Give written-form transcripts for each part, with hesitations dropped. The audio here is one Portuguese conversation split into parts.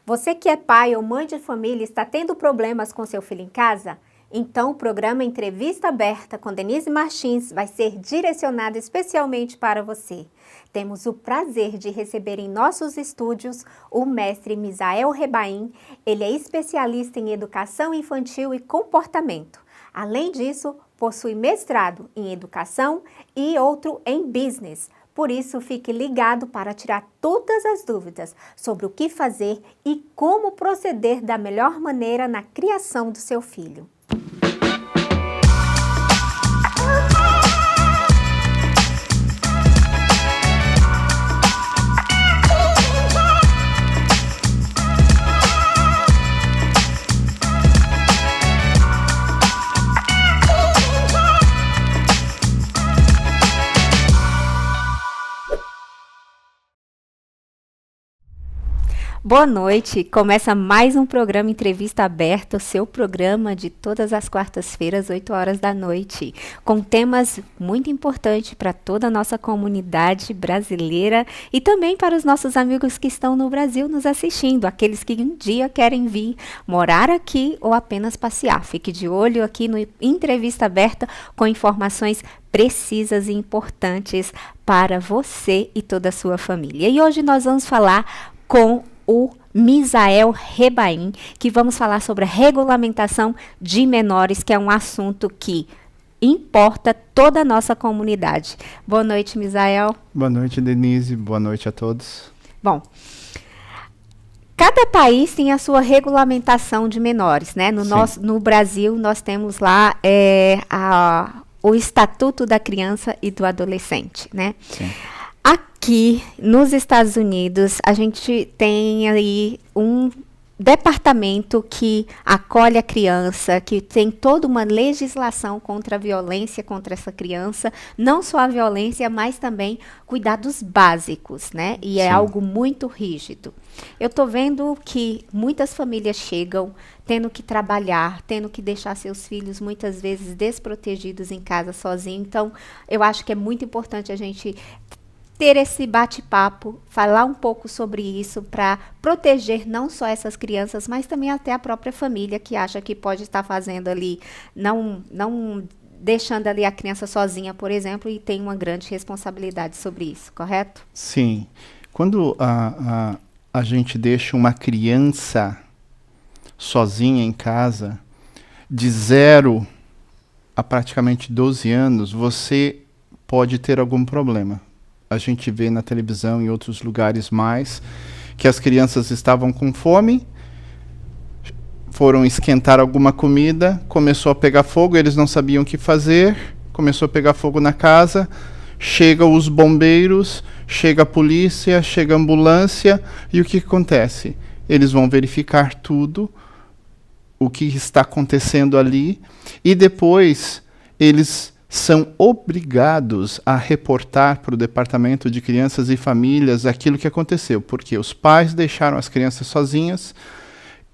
Você que é pai ou mãe de família está tendo problemas com seu filho em casa? Então o programa Entrevista Aberta com Denise Martins vai ser direcionado especialmente para você. Temos o prazer de receber em nossos estúdios o mestre Misael Rebaim. Ele é especialista em educação infantil e comportamento. Além disso, possui mestrado em educação e outro em business. Por isso, fique ligado para tirar todas as dúvidas sobre o que fazer e como proceder da melhor maneira na criação do seu filho. Boa noite, começa mais um programa Entrevista Aberta, o seu programa de todas as quartas-feiras, 8 horas da noite, com temas muito importantes para toda a nossa comunidade brasileira e também para os nossos amigos que estão no Brasil nos assistindo, aqueles que um dia querem vir morar aqui ou apenas passear. Fique de olho aqui no Entrevista Aberta com informações precisas e importantes para você e toda a sua família. E hoje nós vamos falar com o Misael Rebaim, que vamos falar sobre a regulamentação de menores, que é um assunto que importa toda a nossa comunidade. Boa noite, Misael. Boa noite, Denise. Boa noite a todos. Bom, cada país tem a sua regulamentação de menores, né? No Brasil, nós temos lá o Estatuto da Criança e do Adolescente, né? Sim. Aqui nos Estados Unidos, a gente tem aí um departamento que acolhe a criança, que tem toda uma legislação contra a violência contra essa criança, não só a violência, mas também cuidados básicos, né? E é algo muito rígido. Eu estou vendo que muitas famílias chegam tendo que trabalhar, tendo que deixar seus filhos muitas vezes desprotegidos em casa sozinhos. Então, eu acho que é muito importante a gente ter esse bate-papo, falar um pouco sobre isso para proteger não só essas crianças, mas também até a própria família que acha que pode estar fazendo ali, não deixando ali a criança sozinha, por exemplo, e tem uma grande responsabilidade sobre isso, correto? Sim. Quando a gente deixa uma criança sozinha em casa, de 0 a praticamente 12 anos, você pode ter algum problema. A gente vê na televisão e em outros lugares mais que as crianças estavam com fome, foram esquentar alguma comida, começou a pegar fogo, eles não sabiam o que fazer, começou a pegar fogo na casa, chegam os bombeiros, chega a polícia, chega a ambulância, e o que acontece? Eles vão verificar tudo, o que está acontecendo ali, e depois eles são obrigados a reportar para o Departamento de Crianças e Famílias aquilo que aconteceu, porque os pais deixaram as crianças sozinhas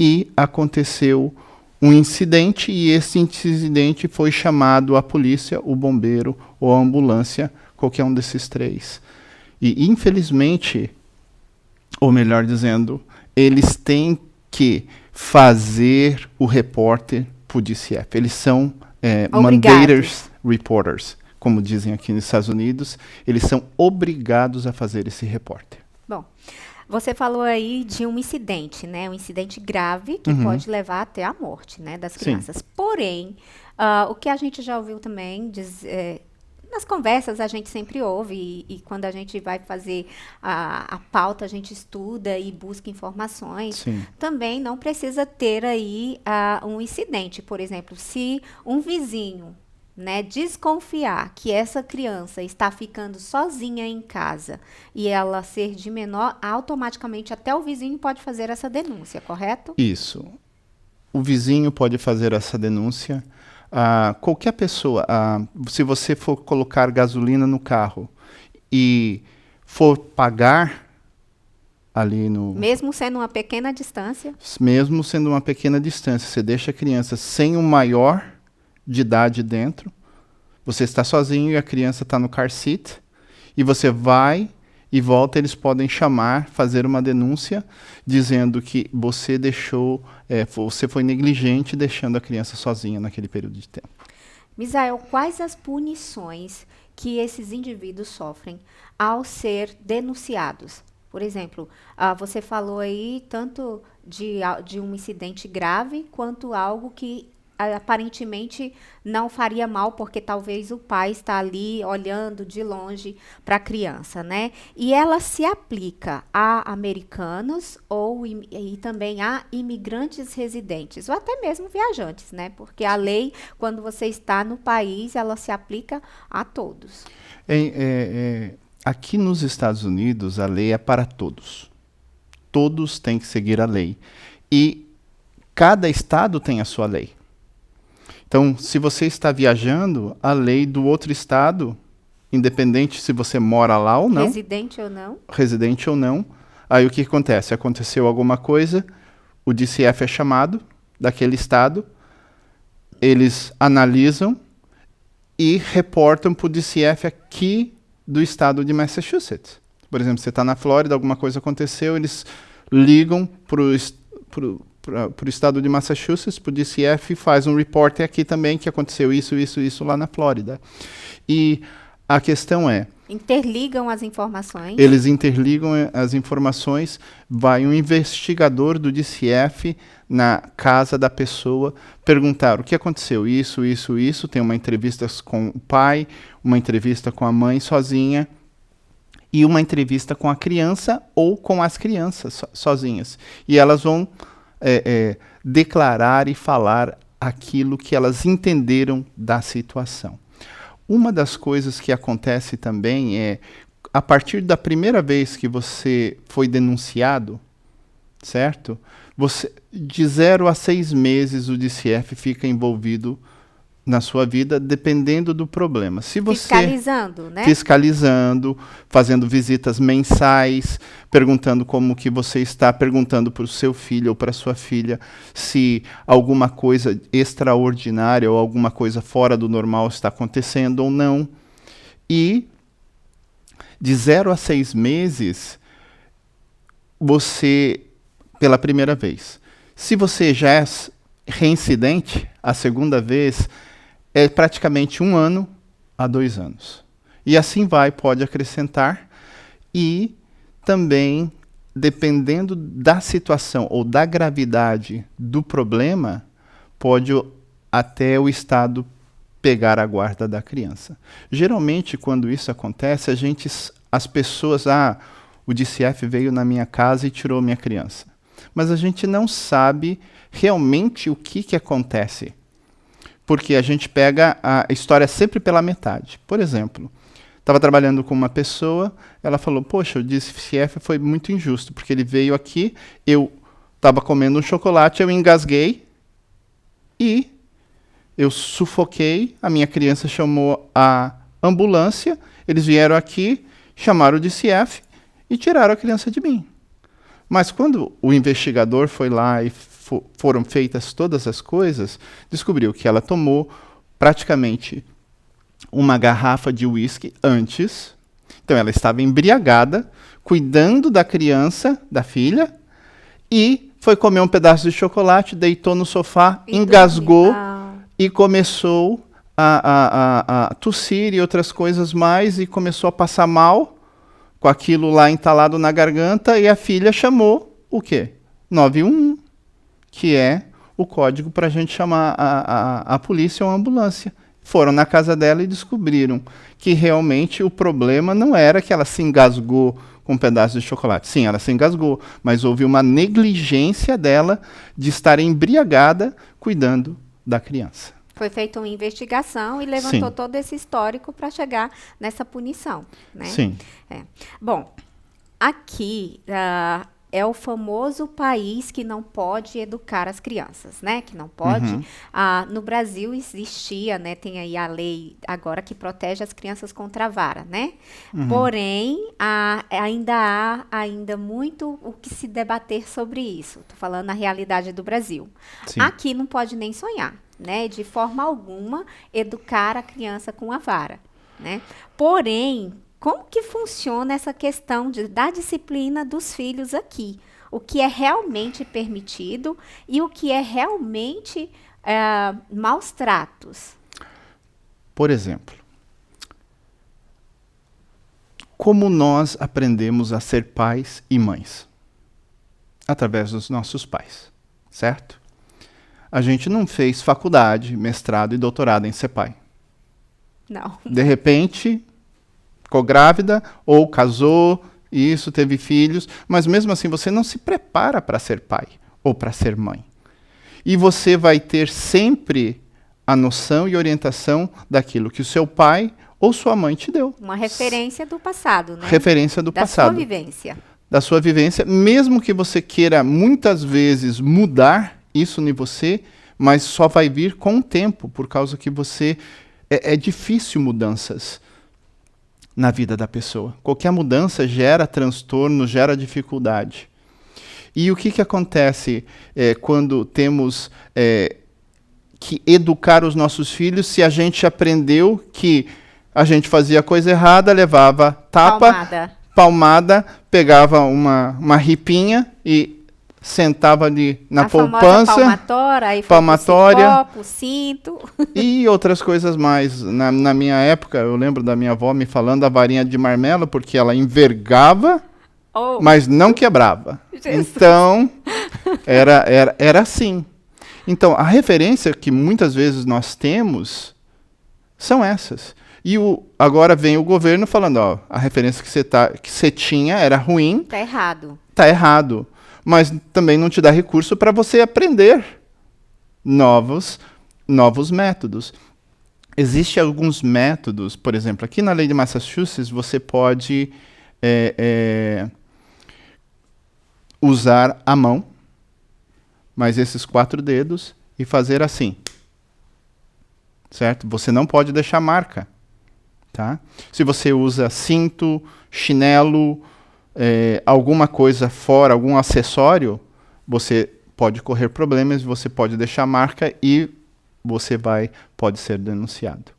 e aconteceu um incidente, e esse incidente foi chamado a polícia, o bombeiro ou a ambulância, qualquer um desses 3. E, infelizmente, ou melhor dizendo, eles têm que fazer o repórter para o DCF. Eles são mandated reporters, como dizem aqui nos Estados Unidos, eles são obrigados a fazer esse repórter. Bom, você falou aí de um incidente, né? Um incidente grave que pode levar até a morte, né, das crianças. Sim. Porém, o que a gente já ouviu também nas conversas a gente sempre ouve, e quando a gente vai fazer a pauta, a gente estuda e busca informações. Sim. Também não precisa ter aí um incidente. Por exemplo, se um vizinho, né, desconfiar que essa criança está ficando sozinha em casa e ela ser de menor, automaticamente até o vizinho pode fazer essa denúncia, correto? Isso. O vizinho pode fazer essa denúncia. Qualquer pessoa, se você for colocar gasolina no carro e for pagar ali no... Mesmo sendo uma pequena distância? Mesmo sendo uma pequena distância, você deixa a criança sem um maior de idade dentro, você está sozinho e a criança está no car seat, e você vai e volta, eles podem chamar, fazer uma denúncia, dizendo que você você foi negligente deixando a criança sozinha naquele período de tempo. Misael, quais as punições que esses indivíduos sofrem ao ser denunciados? Por exemplo, você falou aí tanto de um incidente grave quanto algo que aparentemente não faria mal, porque talvez o pai está ali olhando de longe para a criança, né? E ela se aplica a americanos e também a imigrantes residentes, ou até mesmo viajantes, né? Porque a lei, quando você está no país, ela se aplica a todos. Aqui nos Estados Unidos, a lei é para todos. Todos têm que seguir a lei. E cada estado tem a sua lei. Então, se você está viajando, a lei do outro estado, independente se você mora lá ou não, residente ou não, aí o que acontece? Aconteceu alguma coisa, o DCF é chamado daquele estado, eles analisam e reportam para o DCF aqui do estado de Massachusetts. Por exemplo, você está na Flórida, alguma coisa aconteceu, eles ligam para o estado de Massachusetts, para o DCF, e faz um report aqui também que aconteceu isso lá na Flórida. E a questão é... interligam as informações. Eles interligam as informações, vai um investigador do DCF na casa da pessoa perguntar o que aconteceu, isso, tem uma entrevista com o pai, uma entrevista com a mãe sozinha, e uma entrevista com a criança ou com as crianças sozinhas. E elas vão declarar e falar aquilo que elas entenderam da situação. Uma das coisas que acontece também é, a partir da primeira vez que você foi denunciado, certo? De 0 a 6 meses o DCF fica envolvido na sua vida, dependendo do problema. Se você fiscalizando, né? Fiscalizando, fazendo visitas mensais, perguntando como que você está, perguntando para o seu filho ou para sua filha se alguma coisa extraordinária ou alguma coisa fora do normal está acontecendo ou não. E de 0 a 6 meses, você, pela primeira vez. Se você já é reincidente, a segunda vez, é praticamente 1 ano a 2 anos. E assim pode acrescentar. E também, dependendo da situação ou da gravidade do problema, pode até o Estado pegar a guarda da criança. Geralmente, quando isso acontece, as pessoas, o DCF veio na minha casa e tirou minha criança. Mas a gente não sabe realmente o que acontece. Porque a gente pega a história sempre pela metade. Por exemplo, estava trabalhando com uma pessoa, ela falou, poxa, o DCF foi muito injusto, porque ele veio aqui, eu estava comendo um chocolate, eu engasguei e eu sufoquei, a minha criança chamou a ambulância, eles vieram aqui, chamaram o DCF e tiraram a criança de mim. Mas quando o investigador foi lá e foram feitas todas as coisas, descobriu que ela tomou praticamente uma garrafa de uísque antes. Então ela estava embriagada, cuidando da criança, da filha, e foi comer um pedaço de chocolate, deitou no sofá, engasgou e começou a tossir e outras coisas mais, e começou a passar mal com aquilo lá entalado na garganta, e a filha chamou o quê? 911. Que é o código para a gente chamar a polícia ou a ambulância. Foram na casa dela e descobriram que realmente o problema não era que ela se engasgou com um pedaço de chocolate. Sim, ela se engasgou, mas houve uma negligência dela de estar embriagada cuidando da criança. Foi feita uma investigação e levantou todo esse histórico para chegar nessa punição, né? Sim. Bom, aqui... é o famoso país que não pode educar as crianças, né? Que não pode. Uhum. No Brasil existia, né? Tem aí a lei agora que protege as crianças contra a vara, né? Uhum. Porém, ainda muito o que se debater sobre isso. Estou falando na realidade do Brasil. Sim. Aqui não pode nem sonhar, né? De forma alguma, educar a criança com a vara, né? Porém, como que funciona essa questão da disciplina dos filhos aqui. O que é realmente permitido e o que é realmente maus tratos. Por exemplo, como nós aprendemos a ser pais e mães? Através dos nossos pais, certo? A gente não fez faculdade, mestrado e doutorado em ser pai. Não. De repente, ficou grávida ou casou, isso, teve filhos, mas mesmo assim você não se prepara para ser pai ou para ser mãe. E você vai ter sempre a noção e orientação daquilo que o seu pai ou sua mãe te deu. Uma referência do passado, né? Referência do passado. Da sua vivência. Da sua vivência, mesmo que você queira muitas vezes mudar isso em você, mas só vai vir com o tempo, por causa que você... É difícil mudanças na vida da pessoa. Qualquer mudança gera transtorno, gera dificuldade. E o que acontece quando temos que educar os nossos filhos se a gente aprendeu que a gente fazia coisa errada, levava tapa, palmada, pegava uma ripinha e sentava ali na poupança. Palmatória, copo, cinto. E outras coisas mais. Na minha época, eu lembro da minha avó me falando da varinha de marmelo, porque ela envergava, mas não quebrava. Jesus. Então, era assim. Então, a referência que muitas vezes nós temos são essas. E agora vem o governo falando, ó, a referência que você tinha era ruim. Tá errado. Tá errado. Mas também não te dá recurso para você aprender novos métodos. Existem alguns métodos, por exemplo, aqui na lei de Massachusetts, você pode usar a mão, mas esses 4 dedos, e fazer assim. Certo? Você não pode deixar marca. Tá? Se você usa cinto, chinelo, alguma coisa fora, algum acessório, você pode correr problemas, você pode deixar marca e você pode ser denunciado.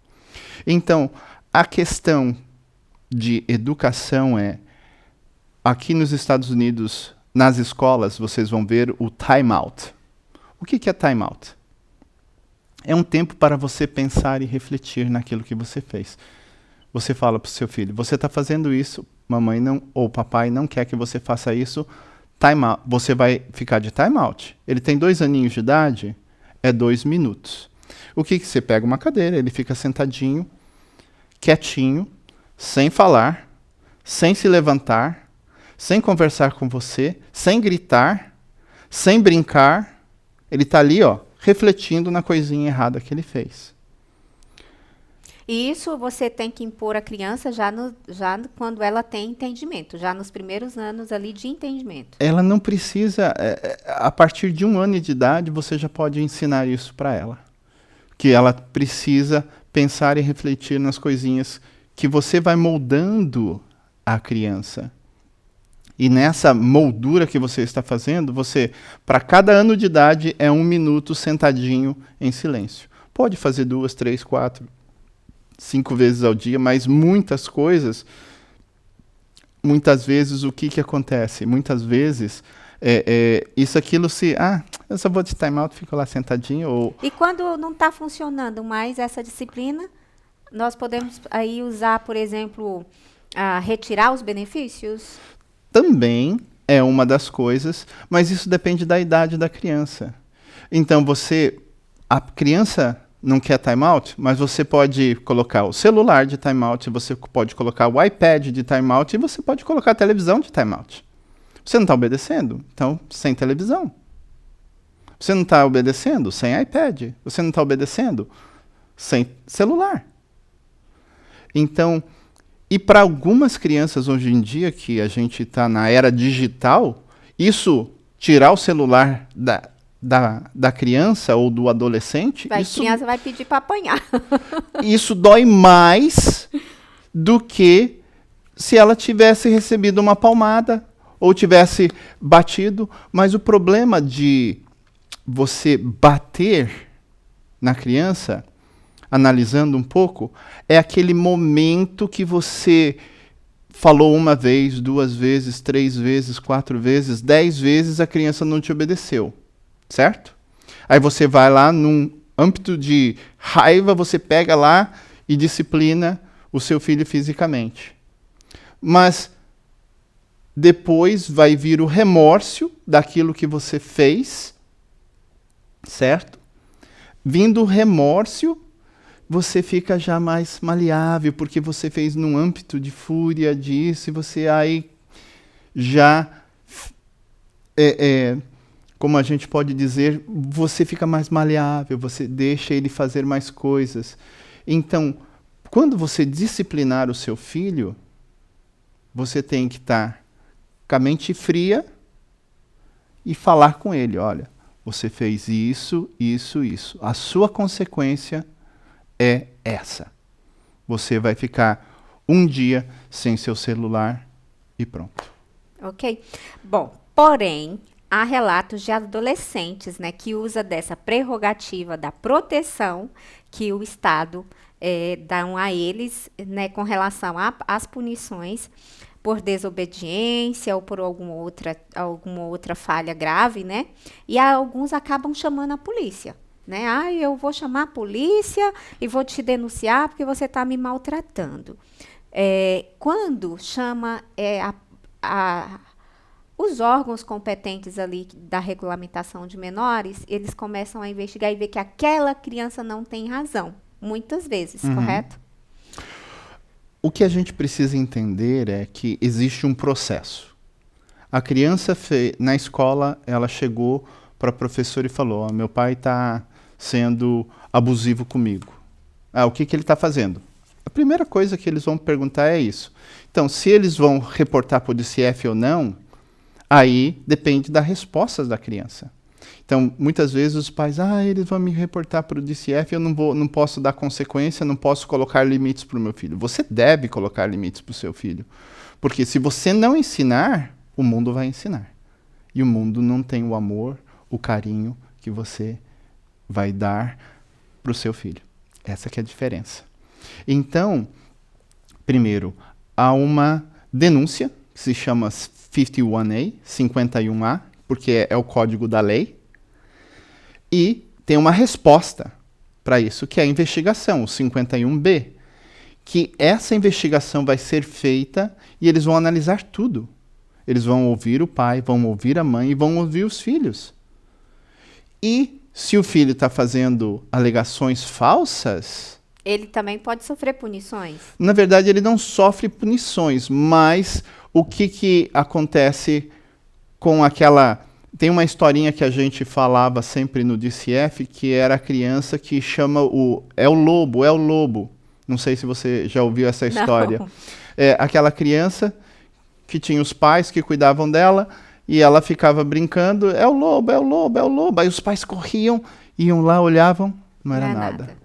Então, a questão de educação aqui nos Estados Unidos, nas escolas, vocês vão ver o time out. O que é time out? É um tempo para você pensar e refletir naquilo que você fez. Você fala para o seu filho, você está fazendo isso, mamãe não, ou papai não quer que você faça isso, time out. Você vai ficar de time out. Ele tem 2 aninhos de idade, é 2 minutos. O que você pega uma cadeira, ele fica sentadinho, quietinho, sem falar, sem se levantar, sem conversar com você, sem gritar, sem brincar. Ele está ali, ó, refletindo na coisinha errada que ele fez. E isso você tem que impor à criança já quando ela tem entendimento, já nos primeiros anos ali de entendimento. Ela não precisa, a partir de 1 ano de idade, você já pode ensinar isso para ela. Que ela precisa pensar e refletir nas coisinhas que você vai moldando a criança. E nessa moldura que você está fazendo, você, para cada ano de idade, é 1 minuto sentadinho em silêncio. Pode fazer 2, 3, 4... 5 vezes ao dia, mas muitas coisas, muitas vezes o que acontece? Muitas vezes, aquilo eu só vou de time out, fico lá sentadinho. E quando não está funcionando mais essa disciplina, nós podemos aí usar, por exemplo, retirar os benefícios? Também é uma das coisas, mas isso depende da idade da criança. Então a criança não quer timeout, mas você pode colocar o celular de timeout, você pode colocar o iPad de timeout e você pode colocar a televisão de timeout. Você não está obedecendo? Então, sem televisão. Você não está obedecendo? Sem iPad. Você não está obedecendo? Sem celular. Então, e para algumas crianças hoje em dia, que a gente está na era digital, isso, tirar o celular da criança ou do adolescente... A criança vai pedir para apanhar. Isso dói mais do que se ela tivesse recebido uma palmada ou tivesse batido. Mas o problema de você bater na criança, analisando um pouco, é aquele momento que você falou uma vez, 2 vezes, 3 vezes, 4 vezes, 10 vezes, a criança não te obedeceu, certo? Aí você vai lá, num âmbito de raiva, você pega lá e disciplina o seu filho fisicamente. Mas depois vai vir o remorso daquilo que você fez, certo? Vindo o remorso, você fica já mais maleável, porque você fez num âmbito de fúria disso, e você aí já, como a gente pode dizer, você fica mais maleável, você deixa ele fazer mais coisas. Então, quando você disciplinar o seu filho, você tem que estar com a mente fria e falar com ele, olha, você fez isso, isso, isso. A sua consequência é essa. Você vai ficar um dia sem seu celular e pronto. Ok? Bom, porém, há relatos de adolescentes, né, que usa dessa prerrogativa da proteção que o Estado dão a eles, né, com relação às punições por desobediência ou por alguma outra falha grave, né? E alguns acabam chamando a polícia, né? Ah, eu vou chamar a polícia e vou te denunciar porque você está me maltratando. Quando chama os órgãos competentes ali da regulamentação de menores, eles começam a investigar e ver que aquela criança não tem razão, muitas vezes, correto? O que a gente precisa entender é que existe um processo. A criança, na escola, ela chegou para a professora e falou, meu pai está sendo abusivo comigo. O que ele está fazendo? A primeira coisa que eles vão perguntar é isso. Então, se eles vão reportar para o DCF ou não, aí depende das respostas da criança. Então, muitas vezes os pais, eles vão me reportar para o DCF, eu não posso dar consequência, não posso colocar limites para o meu filho. Você deve colocar limites para o seu filho. Porque se você não ensinar, o mundo vai ensinar. E o mundo não tem o amor, o carinho que você vai dar para o seu filho. Essa que é a diferença. Então, primeiro, há uma denúncia, que se chama 51A, 51A, porque é o código da lei. E tem uma resposta para isso, que é a investigação, o 51B. Que essa investigação vai ser feita e eles vão analisar tudo. Eles vão ouvir o pai, vão ouvir a mãe e vão ouvir os filhos. E se o filho está fazendo alegações falsas... Ele também pode sofrer punições? Na verdade, ele não sofre punições, mas o que acontece com aquela... Tem uma historinha que a gente falava sempre no DCF, que era a criança que chama é o lobo. Não sei se você já ouviu essa história. Não. É aquela criança que tinha os pais que cuidavam dela e ela ficava brincando, é o lobo, é o lobo, é o lobo. Aí os pais corriam, iam lá, olhavam, não era nada.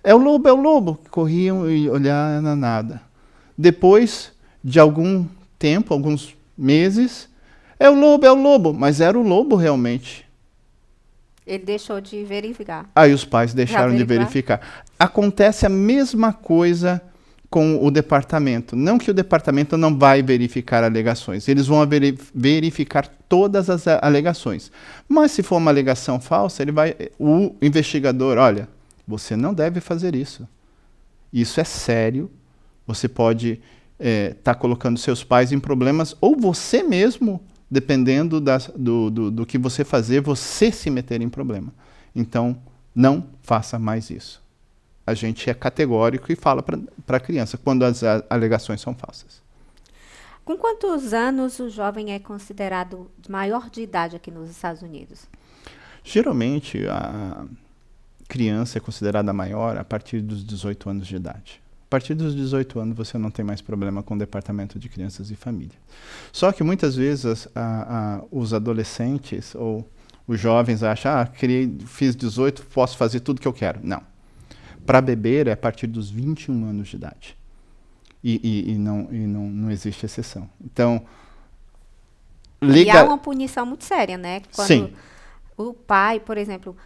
É o lobo. Corriam e olhavam, não era nada. Depois de algum tempo, alguns meses... É o lobo, mas era o lobo realmente. Ele deixou de verificar. Aí os pais deixaram de verificar. Acontece a mesma coisa com o departamento. Não que o departamento não vai verificar alegações. Eles vão verificar todas as alegações. Mas se for uma alegação falsa, o investigador, olha, você não deve fazer isso. Isso é sério. Você pode estar colocando seus pais em problemas, ou você mesmo, dependendo do que você fazer, você se meter em problema. Então, não faça mais isso. A gente é categórico e fala para a criança quando as alegações são falsas. Com quantos anos o jovem é considerado maior de idade aqui nos Estados Unidos? Geralmente, a criança é considerada maior a partir dos 18 anos de idade. A partir dos 18 anos você não tem mais problema com o Departamento de Crianças e Família. Só que muitas vezes os adolescentes ou os jovens acham, fiz 18, posso fazer tudo que eu quero. Não. Para beber é a partir dos 21 anos de idade. E não existe exceção. Então, e há uma punição muito séria, né? Quando Sim. o pai, por exemplo,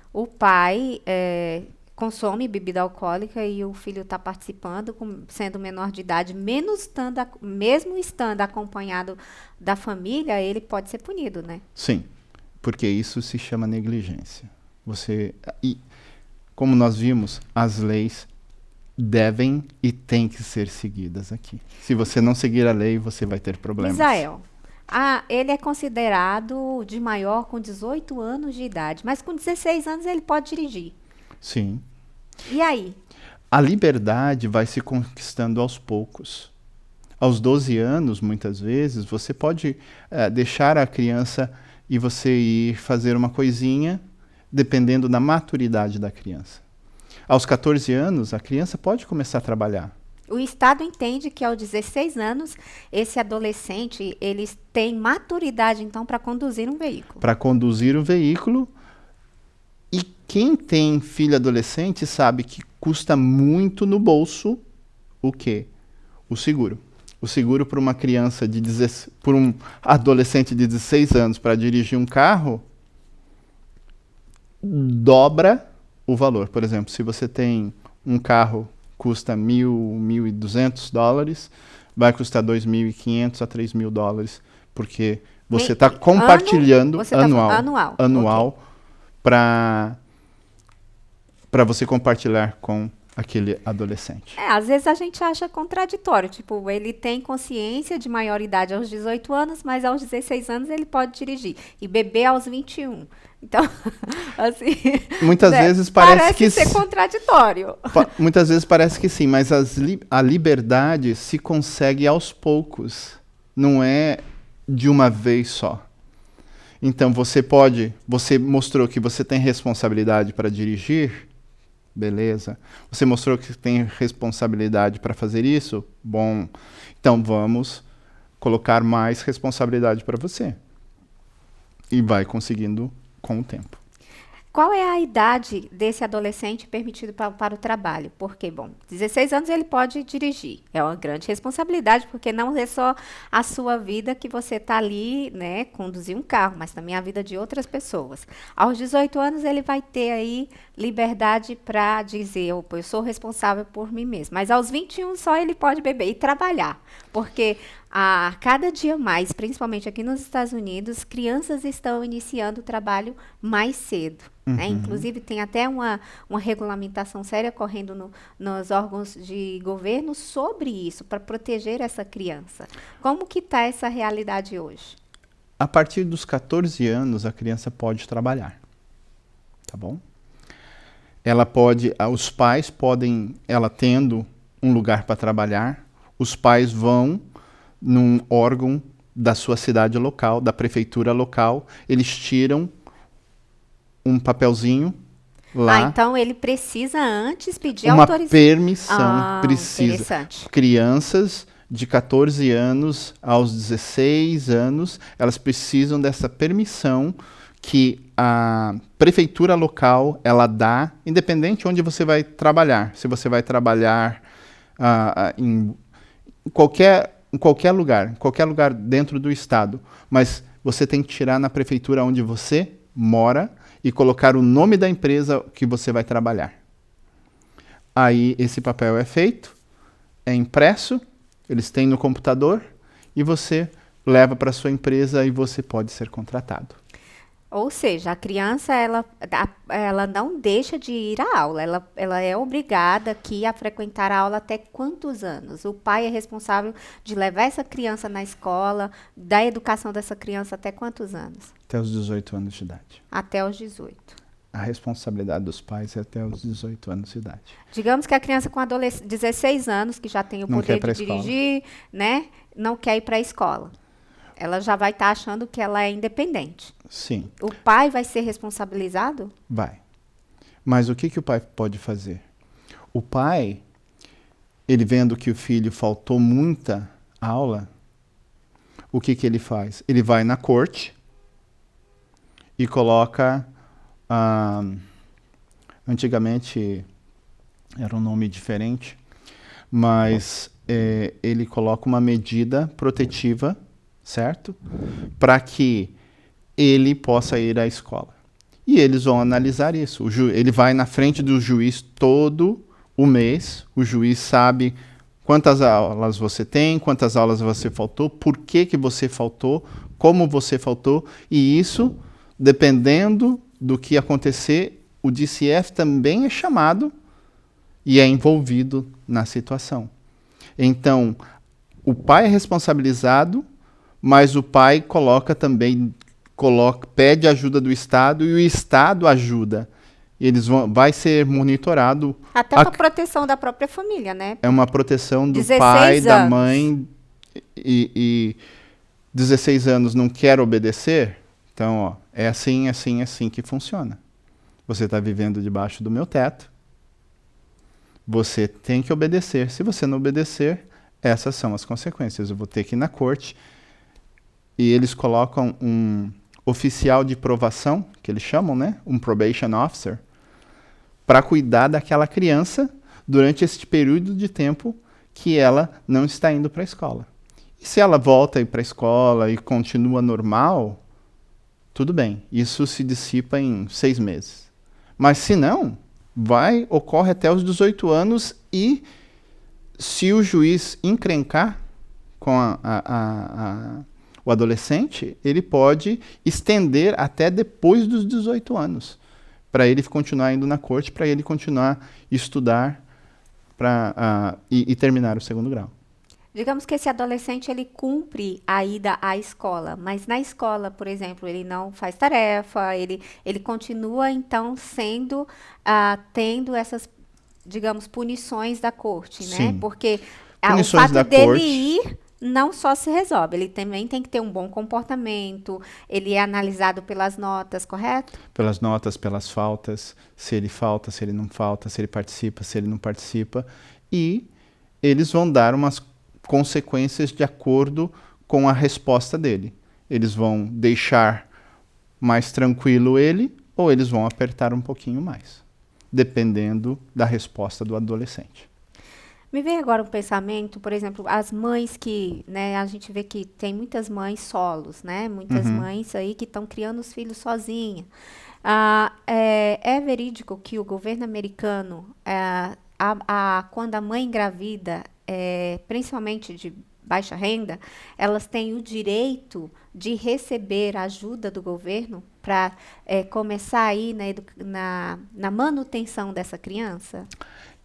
consome bebida alcoólica e o filho está participando, sendo menor de idade, mesmo estando acompanhado da família, ele pode ser punido, né? Sim, porque isso se chama negligência. E como nós vimos, as leis devem e têm que ser seguidas aqui. Se você não seguir a lei, você vai ter problemas. Misael, ele é considerado de maior com 18 anos de idade, mas com 16 anos ele pode dirigir. Sim. E aí? A liberdade vai se conquistando aos poucos. Aos 12 anos, muitas vezes, você pode deixar a criança e você ir fazer uma coisinha, dependendo da maturidade da criança. Aos 14 anos, a criança pode começar a trabalhar. O Estado entende que aos 16 anos, esse adolescente, eles têm maturidade, então, para conduzir um veículo. Para conduzir um veículo. E quem tem filho adolescente sabe que custa muito no bolso o quê? O seguro. O seguro para uma criança por um adolescente de 16 anos para dirigir um carro dobra o valor. Por exemplo, se você tem um carro custa $1.200, vai custar $2.500 a $3.000, porque você está compartilhando anual para você compartilhar com aquele adolescente. Às vezes a gente acha contraditório, tipo, ele tem consciência de maioridade aos 18 anos, mas aos 16 anos ele pode dirigir, e beber aos 21. Então, assim... Muitas vezes parece ser contraditório. Muitas vezes parece que sim, mas a liberdade se consegue aos poucos. Não é de uma vez só. Então, você mostrou que você tem responsabilidade para dirigir, beleza. Você mostrou que tem responsabilidade para fazer isso, bom. Então, vamos colocar mais responsabilidade para você. E vai conseguindo com o tempo. Qual é a idade desse adolescente permitido para o trabalho? Porque, 16 anos ele pode dirigir. É uma grande responsabilidade, porque não é só a sua vida que você está ali, né, conduzir um carro, mas também a vida de outras pessoas. Aos 18 anos ele vai ter aí liberdade para dizer, eu sou responsável por mim mesmo. Mas aos 21 só ele pode beber e trabalhar, porque a cada dia mais, principalmente aqui nos Estados Unidos, crianças estão iniciando o trabalho mais cedo. Né? Inclusive, tem até uma regulamentação séria correndo nos órgãos de governo sobre isso, para proteger essa criança. Como que está essa realidade hoje? A partir dos 14 anos, a criança pode trabalhar. Tá bom? Os pais podem, ela tendo um lugar para trabalhar, os pais vão num órgão da sua cidade local, da prefeitura local, eles tiram um papelzinho lá. Então ele precisa antes pedir uma autorização. Permissão. Precisa. Interessante. Crianças de 14 anos aos 16 anos, elas precisam dessa permissão que a prefeitura local ela dá, independente onde você vai trabalhar. Se você vai trabalhar em qualquer lugar dentro do estado, mas você tem que tirar na prefeitura onde você mora e colocar o nome da empresa que você vai trabalhar. Aí esse papel é feito, é impresso, eles têm no computador e você leva para sua empresa e você pode ser contratado. Ou seja, a criança ela não deixa de ir à aula, ela é obrigada aqui a frequentar a aula até quantos anos? O pai é responsável de levar essa criança na escola, da educação dessa criança até quantos anos? Até os 18 anos de idade. Até os 18. A responsabilidade dos pais é até os 18 anos de idade. Digamos que a criança com 16 anos, que já tem o poder de dirigir, né, não quer ir para a escola. Ela já vai estar achando que ela é independente. Sim. O pai vai ser responsabilizado? Vai. Mas o que o pai pode fazer? O pai, ele vendo que o filho faltou muita aula, o que ele faz? Ele vai na corte e coloca... antigamente era um nome diferente, mas ele coloca uma medida protetiva, certo? Para que ele possa ir à escola. E eles vão analisar isso. Ele vai na frente do juiz todo o mês, o juiz sabe quantas aulas você tem, quantas aulas você faltou, por que você faltou, como você faltou, e isso, dependendo do que acontecer, o DCF também é chamado e é envolvido na situação. Então, o pai é responsabilizado, mas o pai pede ajuda do Estado e o Estado ajuda. Vai ser monitorado. Até para proteção da própria família, né? É uma proteção do 16 pai, anos. da mãe, e 16 anos não quer obedecer, então ó, é assim que funciona. Você está vivendo debaixo do meu teto, você tem que obedecer. Se você não obedecer, essas são as consequências. Eu vou ter que ir na corte e eles colocam um oficial de provação, que eles chamam, né? Um probation officer, para cuidar daquela criança durante esse período de tempo que ela não está indo para a escola. E se ela volta a ir para a escola e continua normal, tudo bem, isso se dissipa em 6 meses. Mas se não, ocorre até os 18 anos e se o juiz encrencar com o adolescente, ele pode estender até depois dos 18 anos, para ele continuar indo na corte, para ele continuar a estudar e terminar o 2º grau. Digamos que esse adolescente ele cumpre a ida à escola, mas na escola, por exemplo, ele não faz tarefa, ele continua então tendo essas, digamos, punições da corte, né? Sim. Porque o Punições fato da dele corte. ir não só se resolve, ele também tem que ter um bom comportamento, ele é analisado pelas notas, correto? Pelas notas, pelas faltas, se ele falta, se ele não falta, se ele participa, se ele não participa, e eles vão dar umas consequências de acordo com a resposta dele. Eles vão deixar mais tranquilo ele, ou eles vão apertar um pouquinho mais, dependendo da resposta do adolescente. Me veio agora um pensamento, por exemplo, as mães que, né, a gente vê que tem muitas mães solos, né, muitas mães aí que estão criando os filhos sozinhas. É verídico que o governo americano, quando a mãe engravida, principalmente de baixa renda, elas têm o direito de receber ajuda do governo para começar aí na manutenção dessa criança?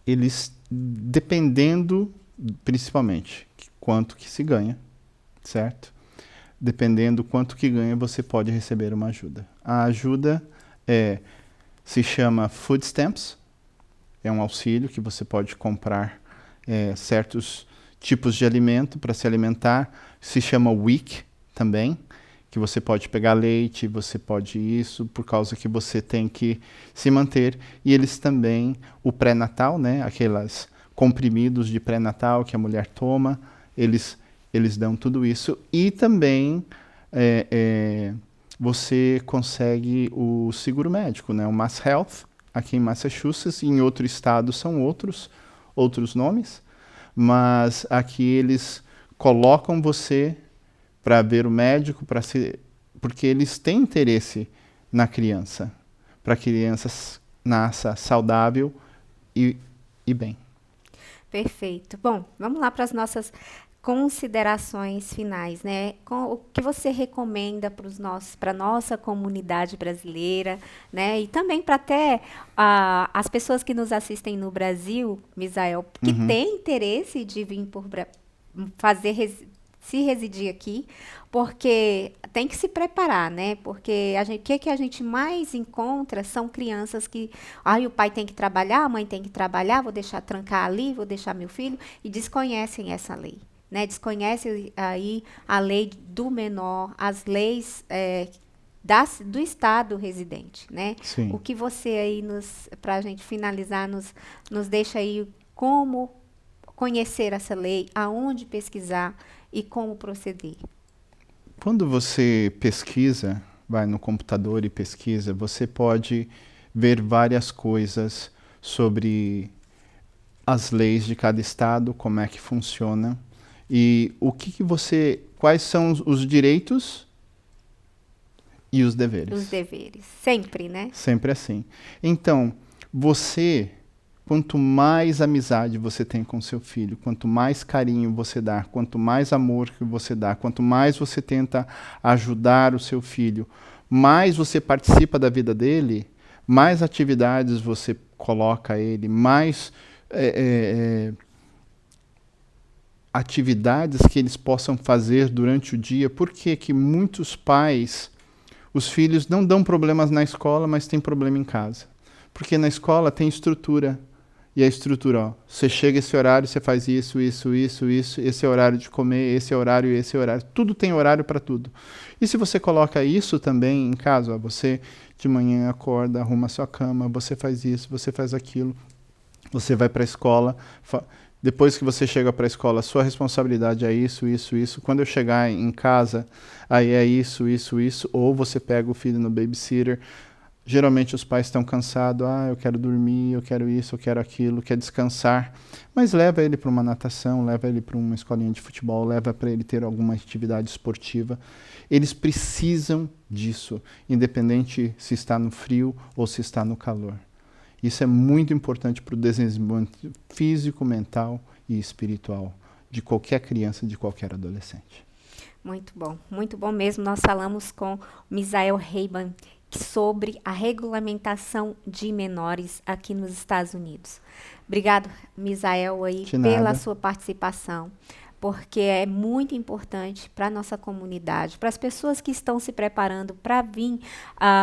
Eles, dependendo, principalmente, quanto que se ganha, certo? Dependendo quanto que ganha, você pode receber uma ajuda. A ajuda se chama Food Stamps, é um auxílio que você pode comprar certos tipos de alimento para se alimentar, se chama WIC também, que você pode pegar leite, você pode isso, por causa que você tem que se manter. E eles também, o pré-natal, né, aqueles comprimidos de pré-natal que a mulher toma, eles dão tudo isso. E também você consegue o seguro médico, né, o Mass Health, aqui em Massachusetts, e em outro estado são outros nomes, mas aqui eles colocam você para ver o médico, porque eles têm interesse na criança, para a criança nasça saudável e bem. Perfeito. Bom, vamos lá para as nossas considerações finais, né? O que você recomenda para a nossa comunidade brasileira, né? E também para até as pessoas que nos assistem no Brasil, Misael, que têm interesse de vir se residir aqui, porque tem que se preparar, né? Porque o que a gente mais encontra são crianças que, o pai tem que trabalhar, a mãe tem que trabalhar, vou deixar trancar ali, vou deixar meu filho, e desconhecem essa lei, né? Desconhecem aí a lei do menor, as leis do estado residente, né? Sim. O que você aí, para a gente finalizar, nos deixa aí como conhecer essa lei, aonde pesquisar e como proceder? Quando você pesquisa, vai no computador e pesquisa, você pode ver várias coisas sobre as leis de cada estado, como é que funciona e quais são os direitos E os deveres. Os deveres. Sempre, né? Sempre assim. Então, você, quanto mais amizade você tem com seu filho, quanto mais carinho você dá, quanto mais amor que você dá, quanto mais você tenta ajudar o seu filho, mais você participa da vida dele, mais atividades você coloca a ele, mais atividades que eles possam fazer durante o dia. Por que muitos pais, os filhos não dão problemas na escola, mas têm problema em casa? Porque na escola tem estrutura. E a estrutura, ó, você chega esse horário, você faz isso, esse é o horário de comer, esse é o horário, esse é o horário. Tudo tem horário para tudo. E se você coloca isso também em casa, ó, você de manhã acorda, arruma a sua cama, você faz isso, você faz aquilo, você vai para a escola, depois que você chega para a escola, sua responsabilidade é isso. Quando eu chegar em casa, aí é isso. Ou você pega o filho no babysitter. Geralmente os pais estão cansados. Eu quero dormir, eu quero isso, eu quero aquilo, quer descansar. Mas leva ele para uma natação, leva ele para uma escolinha de futebol, leva para ele ter alguma atividade esportiva. Eles precisam disso, independente se está no frio ou se está no calor. Isso é muito importante para o desenvolvimento físico, mental e espiritual de qualquer criança, de qualquer adolescente. Muito bom mesmo. Nós falamos com o Misael Reiban sobre a regulamentação de menores aqui nos Estados Unidos. Obrigado, Misael, aí, pela sua participação, porque é muito importante para a nossa comunidade, para as pessoas que estão se preparando para vir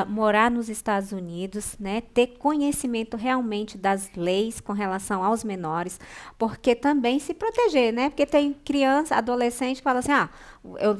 morar nos Estados Unidos, né, ter conhecimento realmente das leis com relação aos menores, porque também se proteger, né, porque tem criança, adolescente que fala assim,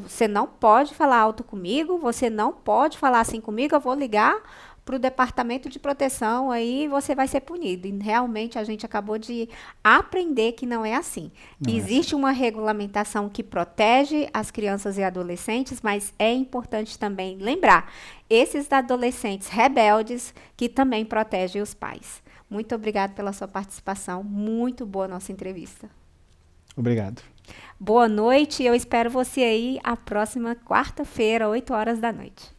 você não pode falar alto comigo, você não pode falar assim comigo, eu vou ligar para o departamento de proteção, aí você vai ser punido. E realmente a gente acabou de aprender que não é assim. Existe uma regulamentação que protege as crianças e adolescentes, mas é importante também lembrar, esses adolescentes rebeldes que também protegem os pais. Muito obrigada pela sua participação, muito boa nossa entrevista. Obrigado. Boa noite, eu espero você aí a próxima quarta-feira, 8 horas da noite.